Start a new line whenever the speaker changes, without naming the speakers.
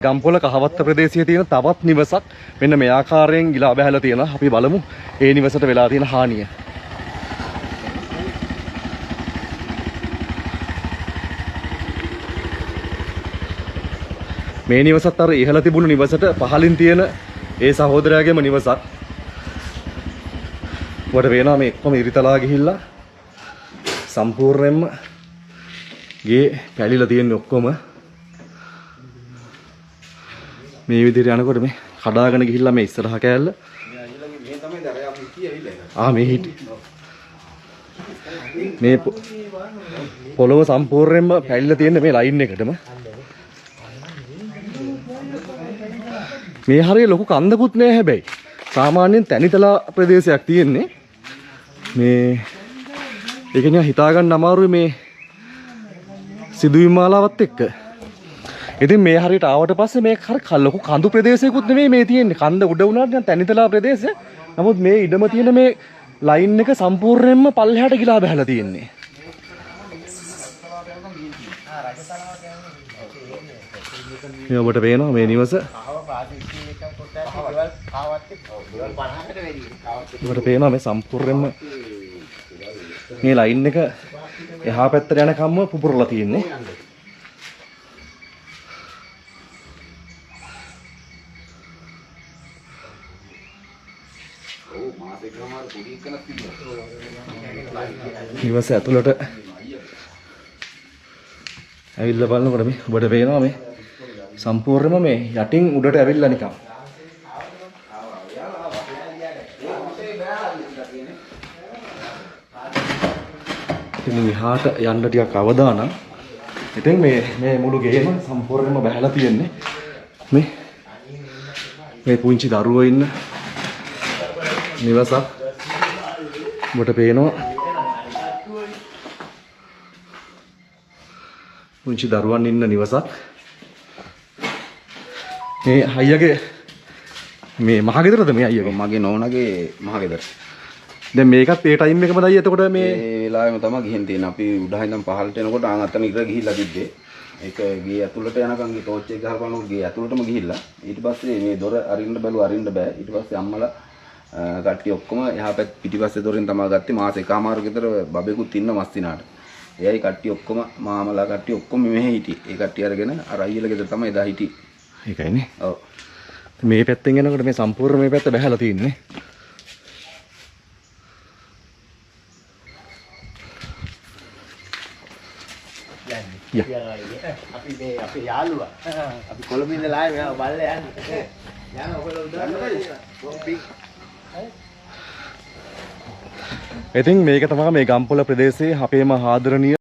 ගම්පොළ කහවත්ත ප්‍රදේශයේ තියෙන තවත් නිවසක් මෙන්න මේ ආකාරයෙන් ගිලා බැහැලා තියෙනවා. අපි බලමු ඒ නිවසට වෙලා තියෙන හානිය. මේ නිවසත් අර ඉහළ තිබුණු නිවසට පහළින් තියෙන ඒ සහෝදරයාගේම නිවසක්. වට වෙනවා මේ එක්කම ඉරිතලා ගිහිල්ලා සම්පූර්ණයෙන්ම ගේ පැලිලා තියෙන්නේ ඔක්කොම. මේ විදිහට යනකොට මේ කඩාගෙන ගිහිල්ලා මේ ඉස්සරහ කෑල්ල මේ හිටි මේ පොළොව සම්පූර්ණයෙන්ම පැලිලා තියෙන මේ ලයින් එකටම මේ හරිය ලොකු කන්දකුත් නෑ. හැබැයි සාමාන්‍යයෙන් තැනිතලා ප්‍රදේශයක් තියෙන්නේ මේ ඒක නිකන් හිතා ගන්න අමාරුයි මේ සිදුවීම් මාලාවත් එක්ක. ඉතින් මේ හරියට ආවට පස්සේ මේ හරිය ලොකු කඳු ප්‍රදේශයකුත් නෙමෙයි මේ තියෙන්නේ. කන්ද උඩ වුණාට දැන් තැනිතලා ප්‍රදේශය. නමුත් මේ ඉඩම තියෙන මේ ලයින් එක සම්පූර්ණයෙන්ම පල්ලෙහාට ගිලා බහැලා තියෙන්නේ. මේ ඔබට පේනවා මේ නිවස. ඔබට පේනවා මේ සම්පූර්ණයෙන්ම මේ ලයින් එක එහා පැත්තට යනකම්ම පුපුරලා තියෙන්නේ. නිවස ඇතුළට ඇවිල්ලා බලනකොට මේ ඔබට පේනවා මේ සම්පූර්ණයෙන්ම මේ යටින් උඩට ඇවිල්ලා නිකන්. ඉතින් මෙහාට යන්න ටිකක් අවදානම්. ඉතින් මේ මුළු ගේම සම්පූර්ණයෙන්ම බහැලා තියෙන්නේ. මේ පුංචි දරුවෝ ඉන්න නිවසක්. ඔබට පේනවා පුංචි දරුවන් ඉන්න නිවසක්. මේ අයියගේ මේ මහගෙදරද මේ අයියගේ?
මගේ නෝනාගේ මහගෙදර.
දැන් මේකත් ඒ ටයිම් එකම දයි. එතකොට මේ
වෙලාවෙම තමයි ගිහින් තියෙන්නේ. අපි උඩහින් ඉඳන් පහළට එනකොට අතන ඉර ගිහිල්ලා තිබ්බේ. ඒක ගේ ඇතුළට යනකම් ගේ ටෝච් එක ගහලා බලනකොට ගේ ඇතුළටම ගිහිල්ලා. ඊට පස්සේ මේ දොර අරින්න බැලුවා, අරින්න බෑ. ඊට පස්සේ අම්මලා කට්ටිය ඔක්කොම එහා පැත්ත පිටිපස්සේ දොරෙන් තමයි ගත්තේ. මාස එකමාරක විතර බබෙකුත් ඉන්න මස්තිනාට. එයයි කට්ටිය ඔක්කොම මාමලා කට්ටිය ඔක්කොම මෙහෙ හිටියේ. ඒ කට්ටිය අරගෙන අර අයියලා ගෙදර තමයි එදා හිටියේ.
ඒකයිනේ. ඔව්. මේ පැත්තෙන් යනකොට මේ සම්පූර්ණ මේ පැත්ත බහැලා තියෙන්නේ.
අපි මේ අපේ යාළුවා අපි කොළඹ ඉඳලා ආවේ මෙයා බල්ලා යන්නේ. යන ඔයගොල්ලෝ උදේ
ඉතින් මේක තමයි මේ ගම්පොළ ප්‍රදේශයේ අපේම ආදරණීය